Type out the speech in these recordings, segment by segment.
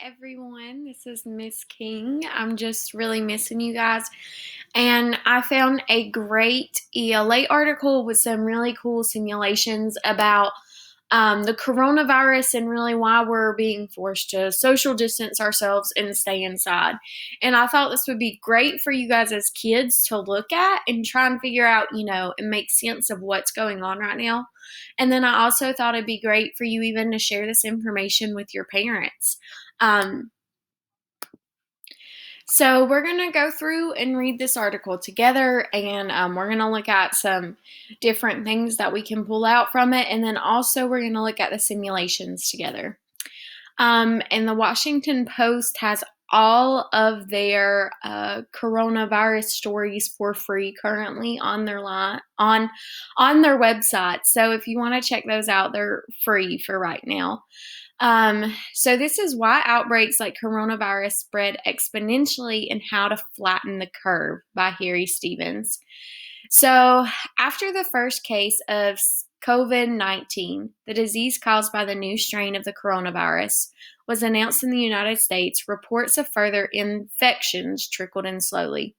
everyone. This is Miss King. I'm just really missing you guys. And I found a great ELA article with some really cool simulations about the coronavirus and really why we're being forced to social distance ourselves and stay inside. And I thought this would be great for you guys as kids to look at and try and figure out, and make sense of what's going on right now. And then I also thought it'd be great for you even to share this information with your parents. Um, so we're going to go through and read this article together, and we're going to look at some different things that we can pull out from it, and then also we're going to look at the simulations together. And the Washington Post has all of their coronavirus stories for free currently on their on their website. So if you want to check those out, they're free for right now. So this is why outbreaks like coronavirus spread exponentially and how to flatten the curve by Harry Stevens. So after the first case of COVID-19, the disease caused by the new strain of the coronavirus, was announced in the United States, reports of further infections trickled in slowly.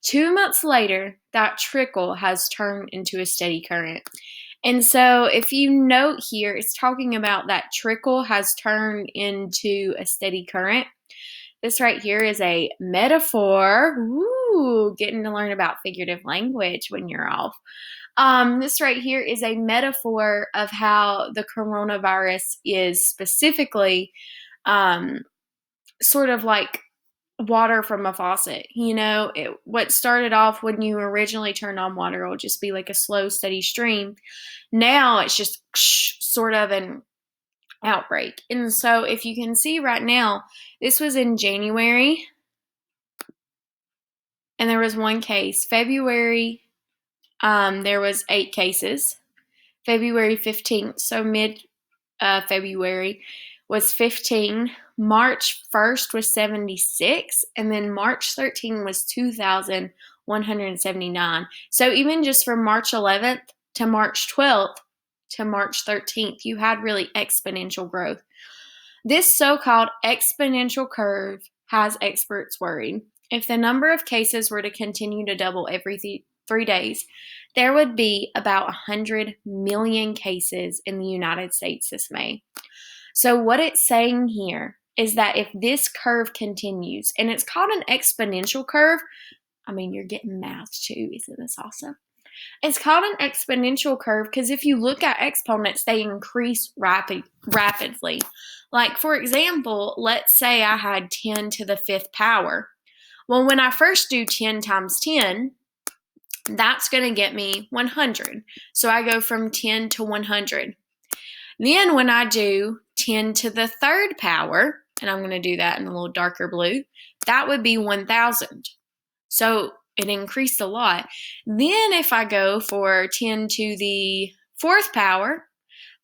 2 months later, that trickle has turned into a steady current. And so if you note here, it's talking about that trickle has turned into a steady current. This right here is a metaphor. Ooh, getting to learn about figurative language when you're off. This right here is a metaphor of how the coronavirus is specifically sort of like water from a faucet. What started off when you originally turned on water will just be like a slow, steady stream. Now it's just sort of an outbreak. And so if you can see right now, this was in January, and there was one case. February, there was 8 cases. February 15th, so mid-February, was 15. March 1st was 76, and then March 13th was 2,179. So even just from March 11th to March 12th to March 13th, you had really exponential growth. This so-called exponential curve has experts worried. If the number of cases were to continue to double every 3 days, there would be about 100 million cases in the United States this May. So what it's saying here is that if this curve continues, and it's called an exponential curve, you're getting math too, isn't this awesome? It's called an exponential curve because if you look at exponents, they increase rapidly. Like, for example, let's say I had 10 to the 5th power. Well, when I first do 10 times 10, that's going to get me 100. So I go from 10 to 100. Then when I do 10 to the 3rd power, and I'm going to do that in a little darker blue, that would be 1,000. So it increased a lot. Then if I go for 10 to the 4th power,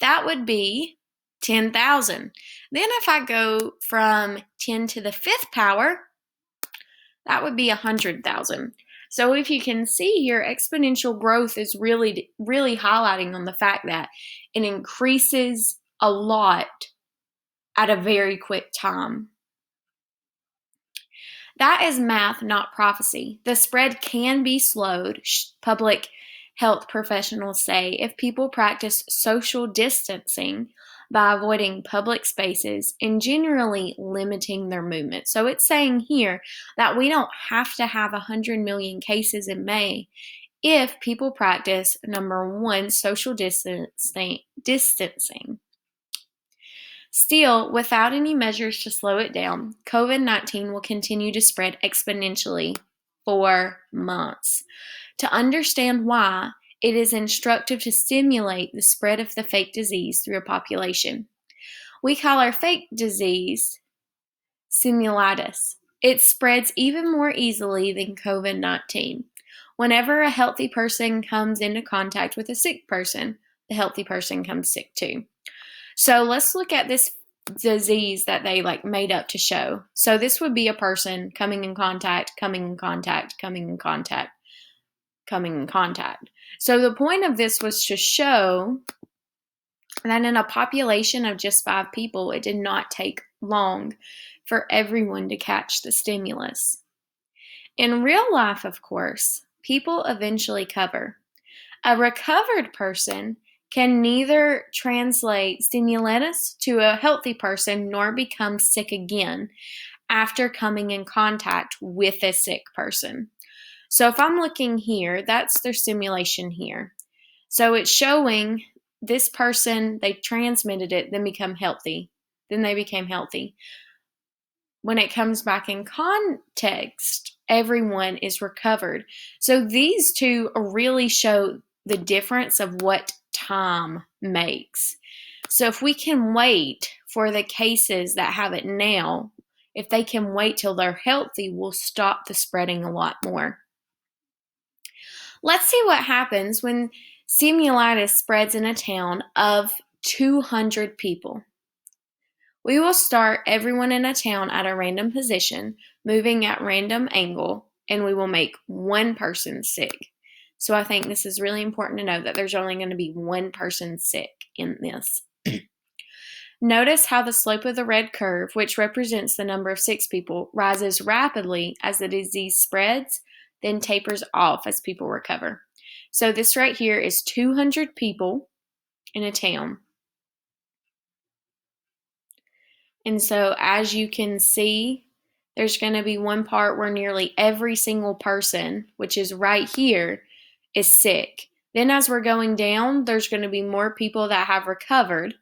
that would be 10,000. Then if I go from 10 to the 5th power, that would be 100,000. So if you can see here, exponential growth is really, really highlighting on the fact that it increases a lot at a very quick time. That is math, not prophecy. The spread can be slowed, public health professionals say, if people practice social distancing by avoiding public spaces and generally limiting their movement. So it's saying here that we don't have to have 100 million cases in May if people practice, number 1, social distancing. Still, without any measures to slow it down, COVID-19 will continue to spread exponentially for months. To understand why, it is instructive to simulate the spread of the fake disease through a population. We call our fake disease simulitis. It spreads even more easily than COVID-19. Whenever a healthy person comes into contact with a sick person, the healthy person comes sick too. So let's look at this disease that they made up to show. So this would be a person coming in contact, coming in contact, coming in contact, coming in contact. So the point of this was to show that in a population of just 5 people, it did not take long for everyone to catch the stimulus. In real life, of course, people eventually recover. A recovered person can neither translate stimulus to a healthy person nor become sick again after coming in contact with a sick person. So if I'm looking here, that's their simulation here. So it's showing this person, they transmitted it, then become healthy. Then they became healthy. When it comes back in context, everyone is recovered. So these two really show the difference of what time makes. So if we can wait for the cases that have it now, if they can wait till they're healthy, we'll stop the spreading a lot more. Let's see what happens when simulitis spreads in a town of 200 people. We will start everyone in a town at a random position, moving at random angle, and we will make one person sick. So I think this is really important to know that there's only going to be one person sick in this. Notice how the slope of the red curve, which represents the number of sick people, rises rapidly as the disease spreads, then tapers off as people recover. So this right here is 200 people in a town. And so as you can see, there's going to be one part where nearly every single person, which is right here, is sick. Then as we're going down, there's going to be more people that have recovered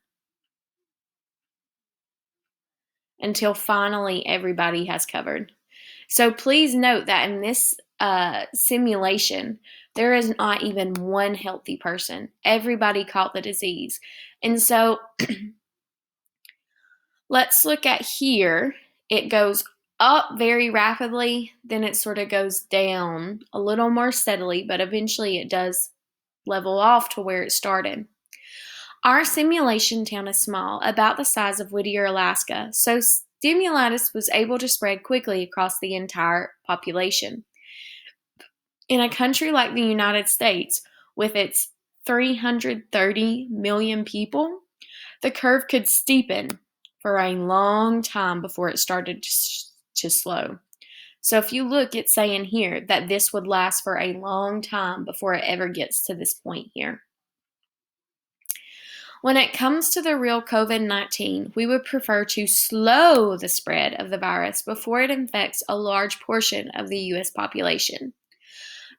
until finally everybody has covered. So please note that in this simulation, there is not even one healthy person. Everybody caught the disease. And so let's look at here. It goes up very rapidly, then it sort of goes down a little more steadily, but eventually it does level off to where it started. Our simulation town is small, about the size of Whittier, Alaska, so stimulus was able to spread quickly across the entire population. In a country like the United States, with its 330 million people, the curve could steepen for a long time before it started to slow. So if you look, it's saying here that this would last for a long time before it ever gets to this point here. When it comes to the real COVID-19, we would prefer to slow the spread of the virus before it infects a large portion of the U.S. population.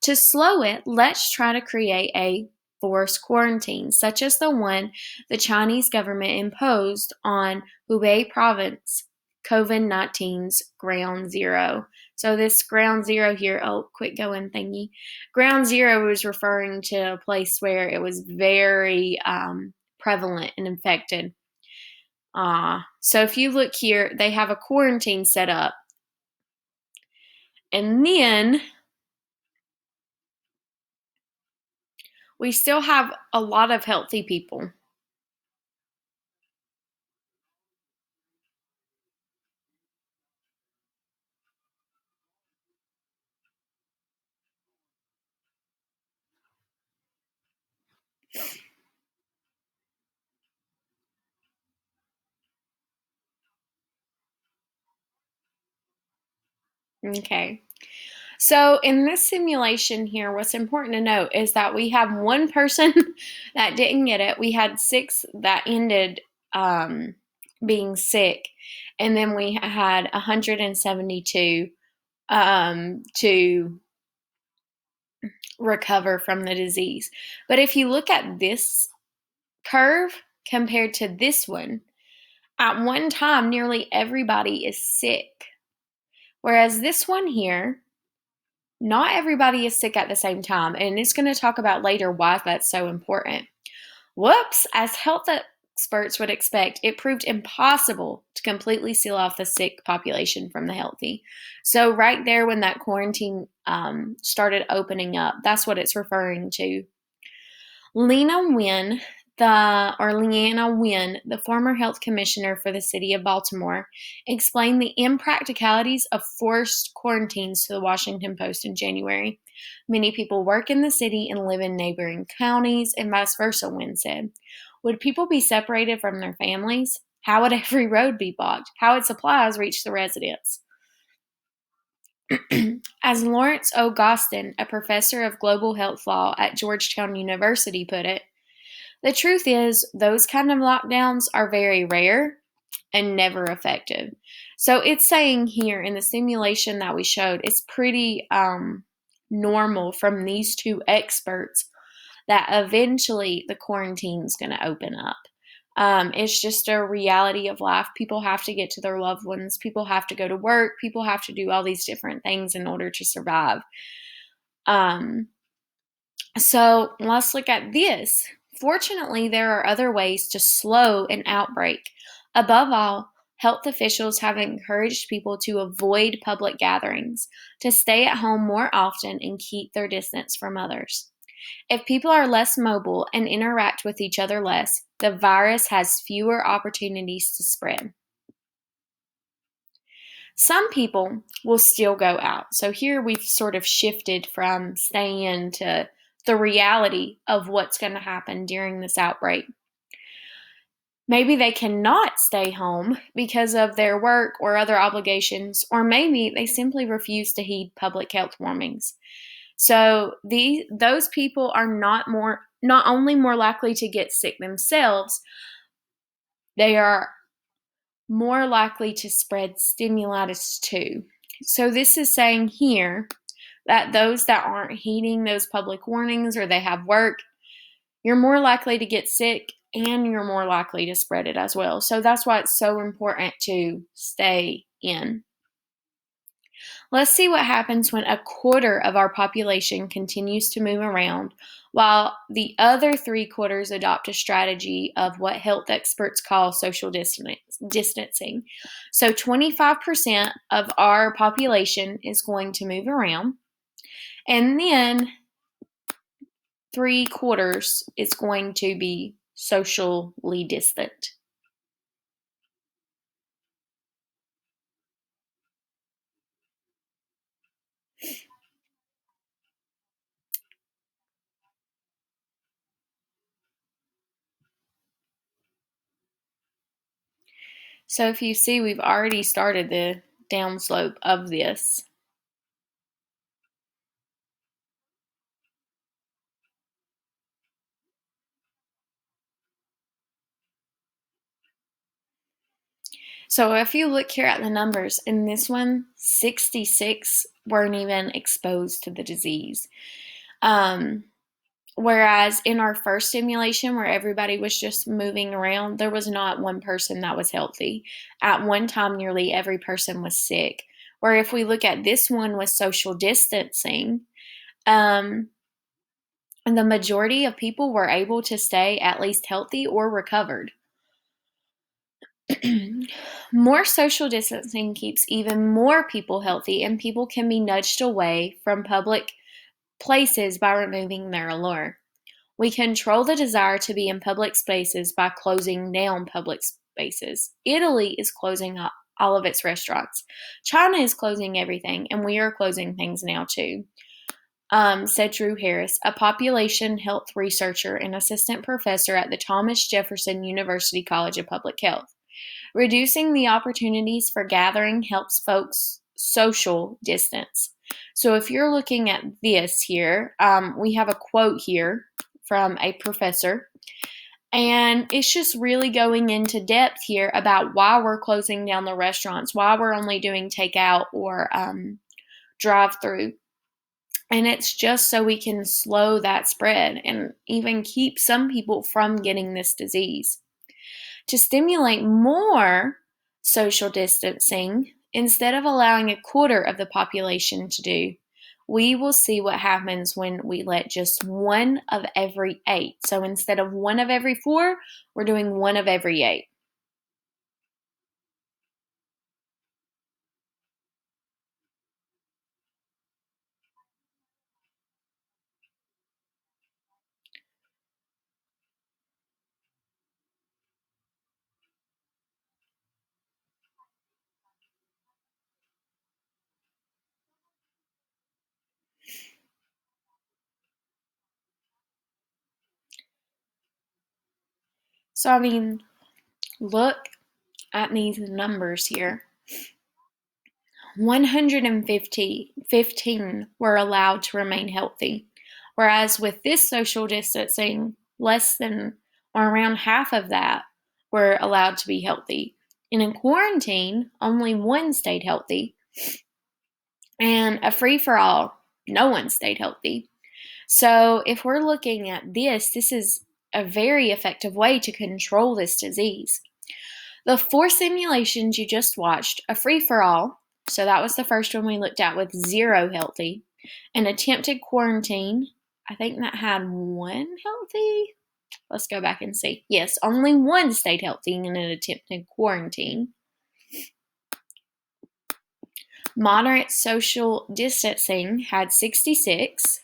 To slow it, let's try to create a forced quarantine, such as the one the Chinese government imposed on Hubei province, COVID-19's ground zero. So this ground zero here, oh, quit going thingy. Ground zero was referring to a place where it was very prevalent and infected. So if you look here, they have a quarantine set up. And then we still have a lot of healthy people. Okay. So in this simulation here, what's important to note is that we have one person that didn't get it. We had 6 that ended being sick, and then we had 172 to recover from the disease. But if you look at this curve compared to this one, at one time, nearly everybody is sick. Whereas this one here, not everybody is sick at the same time, and it's going to talk about later why that's so important. Whoops, as health experts would expect, it proved impossible to completely seal off the sick population from the healthy. So right there when that quarantine started opening up, that's what it's referring to. Leanna Wynn, the former health commissioner for the city of Baltimore, explained the impracticalities of forced quarantines to the Washington Post in January. Many people work in the city and live in neighboring counties, and vice versa, Wynn said. Would people be separated from their families? How would every road be blocked? How would supplies reach the residents? As Lawrence O. Gostin, a professor of global health law at Georgetown University, put it, the truth is, those kind of lockdowns are very rare and never effective. So it's saying here in the simulation that we showed, it's pretty normal from these two experts that eventually the quarantine is going to open up. It's just a reality of life. People have to get to their loved ones. People have to go to work. People have to do all these different things in order to survive. So let's look at this. Fortunately, there are other ways to slow an outbreak. Above all, health officials have encouraged people to avoid public gatherings, to stay at home more often, and keep their distance from others. If people are less mobile and interact with each other less, the virus has fewer opportunities to spread. Some people will still go out. So here we've sort of shifted from staying in to the reality of what's going to happen during this outbreak. Maybe they cannot stay home because of their work or other obligations, or maybe they simply refuse to heed public health warnings. So those people are not only more likely to get sick themselves, they are more likely to spread stimulatus too. So this is saying here that those that aren't heeding those public warnings or they have work, you're more likely to get sick and you're more likely to spread it as well. So that's why it's so important to stay in. Let's see what happens when a quarter of our population continues to move around while the other 3/4 adopt a strategy of what health experts call social distancing. So 25% of our population is going to move around, and then 3/4 is going to be socially distant. So if you see, we've already started the downslope of this. So if you look here at the numbers, in this one, 66 weren't even exposed to the disease. Whereas in our first simulation, where everybody was just moving around, there was not one person that was healthy. At one time, nearly every person was sick. Where if we look at this one with social distancing, the majority of people were able to stay at least healthy or recovered. More social distancing keeps even more people healthy, and people can be nudged away from public places by removing their allure. We control the desire to be in public spaces by closing down public spaces. Italy is closing all of its restaurants. China is closing everything, and we are closing things now too, said Drew Harris, a population health researcher and assistant professor at the Thomas Jefferson University College of Public Health. Reducing the opportunities for gathering helps folks social distance. So if you're looking at this here, we have a quote here from a professor, and it's just really going into depth here about why we're closing down the restaurants, why we're only doing takeout or drive-through. And it's just so we can slow that spread and even keep some people from getting this disease. To stimulate more social distancing, instead of allowing a quarter of the population to do, we will see what happens when we let just 1 of every 8. So instead of 1 of every 4, we're doing 1 of every 8. So, I mean, look at these numbers here, 115 were allowed to remain healthy, whereas with this social distancing, less than or around half of that were allowed to be healthy. And in quarantine, only one stayed healthy. And a free-for-all, no one stayed healthy. So if we're looking at this is a very effective way to control this disease. The 4 simulations you just watched, a free-for-all, so that was the first one we looked at with 0 healthy. An attempted quarantine, I think that had 1 healthy. Let's go back and see. Yes, only 1 stayed healthy in an attempted quarantine. Moderate social distancing had 66.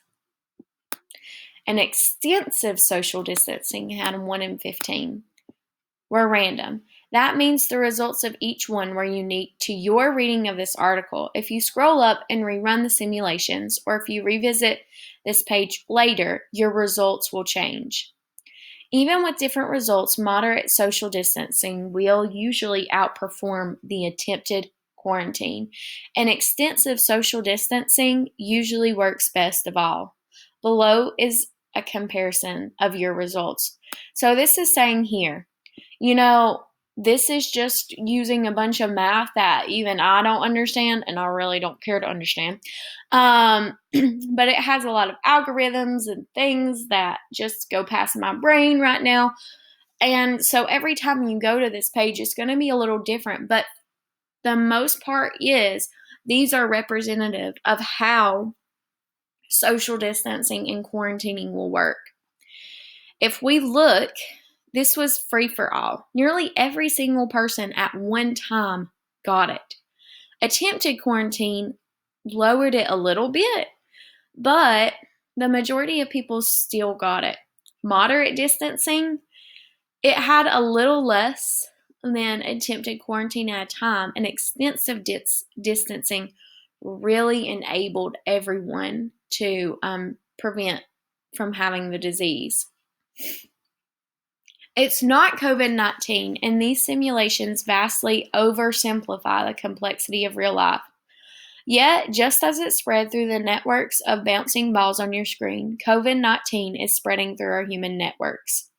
And extensive social distancing had 1 in 15. Were random. That means the results of each one were unique to your reading of this article. If you scroll up and rerun the simulations, or if you revisit this page later, your results will change. Even with different results, moderate social distancing will usually outperform the attempted quarantine, and extensive social distancing usually works best of all. Below is a comparison of your results. So this is saying here, this is just using a bunch of math that even I don't understand, and I really don't care to understand. But it has a lot of algorithms and things that just go past my brain right now. And so every time you go to this page, it's going to be a little different. But the most part is these are representative of how social distancing and quarantining will work. If we look, this was free for all. Nearly every single person at one time got it. Attempted quarantine lowered it a little bit, but the majority of people still got it. Moderate distancing, it had a little less than attempted quarantine at a time, and extensive distancing really enabled everyone to prevent from having the disease. It's not COVID-19, and these simulations vastly oversimplify the complexity of real life. Yet, just as it spread through the networks of bouncing balls on your screen, COVID-19 is spreading through our human networks.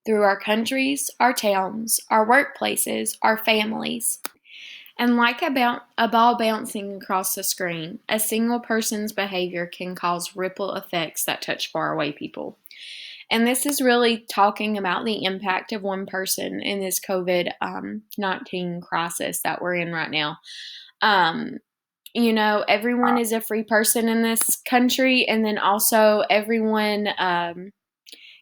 Through our countries, our towns, our workplaces, our families. And like a ball bouncing across the screen, a single person's behavior can cause ripple effects that touch faraway people. And this is really talking about the impact of one person in this COVID-19 crisis that we're in right now. Everyone is a free person in this country, and then also everyone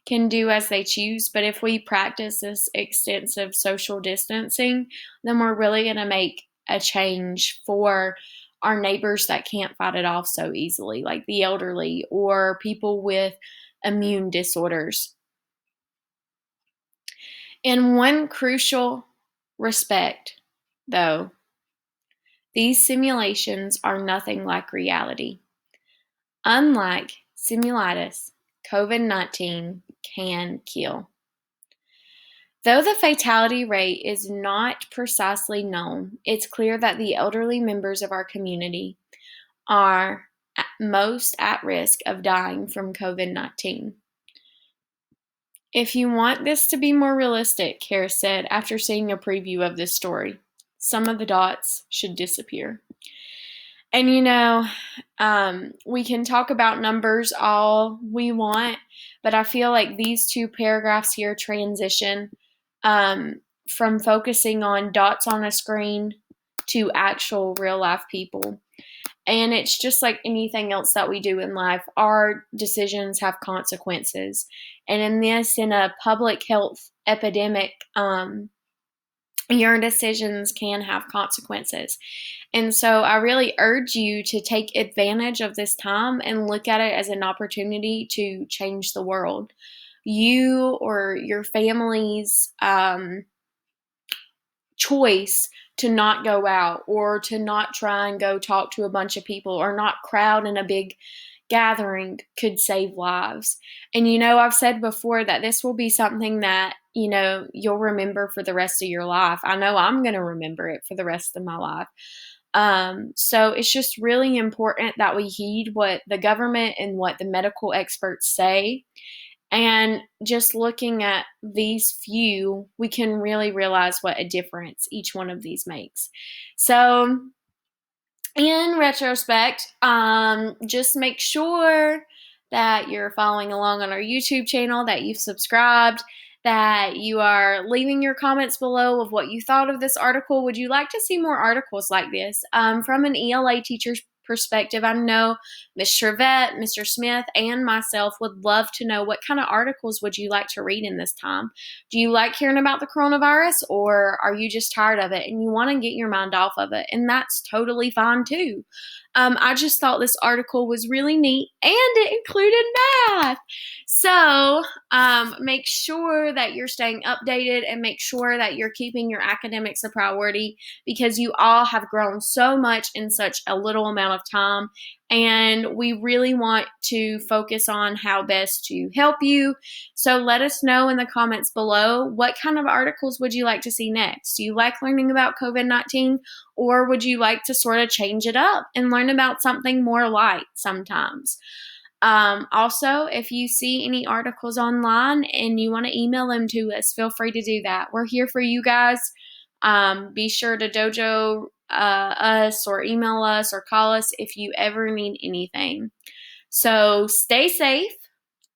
can do as they choose. But if we practice this extensive social distancing, then we're really going to make a change for our neighbors that can't fight it off so easily, like the elderly or people with immune disorders. In one crucial respect, though, these simulations are nothing like reality. Unlike simulitis, COVID-19 can kill. Though the fatality rate is not precisely known, it's clear that the elderly members of our community are most at risk of dying from COVID-19. If you want this to be more realistic, Harris said after seeing a preview of this story, some of the dots should disappear. And we can talk about numbers all we want, but I feel like these 2 paragraphs here transition from focusing on dots on a screen to actual real life people. And it's just like anything else that we do in life. Our decisions have consequences. And in a public health epidemic, your decisions can have consequences. And so I really urge you to take advantage of this time and look at it as an opportunity to change the world. You or your family's choice to not go out or to not try and go talk to a bunch of people or not crowd in a big gathering could save lives. And I've said before that this will be something that you'll remember for the rest of your life. I know I'm going to remember it for the rest of my life. So it's just really important that we heed what the government and what the medical experts say. And just looking at these few, we can really realize what a difference each one of these makes. So, in retrospect, just make sure that you're following along on our YouTube channel, that you've subscribed, that you are leaving your comments below of what you thought of this article. Would you like to see more articles like this? From an ELA teacher's perspective, I know Ms. Trevette, Mr. Smith, and myself would love to know what kind of articles would you like to read in this time. Do you like hearing about the coronavirus, or are you just tired of it and you want to get your mind off of it? And that's totally fine too. I just thought this article was really neat and it included math. So make sure that you're staying updated and make sure that you're keeping your academics a priority, because you all have grown so much in such a little amount of time. And we really want to focus on how best to help you. So let us know in the comments below, what kind of articles would you like to see next? Do you like learning about COVID-19, or would you like to sort of change it up and learn about something more light sometimes? Also, if you see any articles online and you want to email them to us, feel free to do that. We're here for you guys. Be sure to dojo us or email us or call us if you ever need anything. So stay safe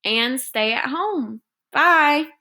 and stay at home. Bye.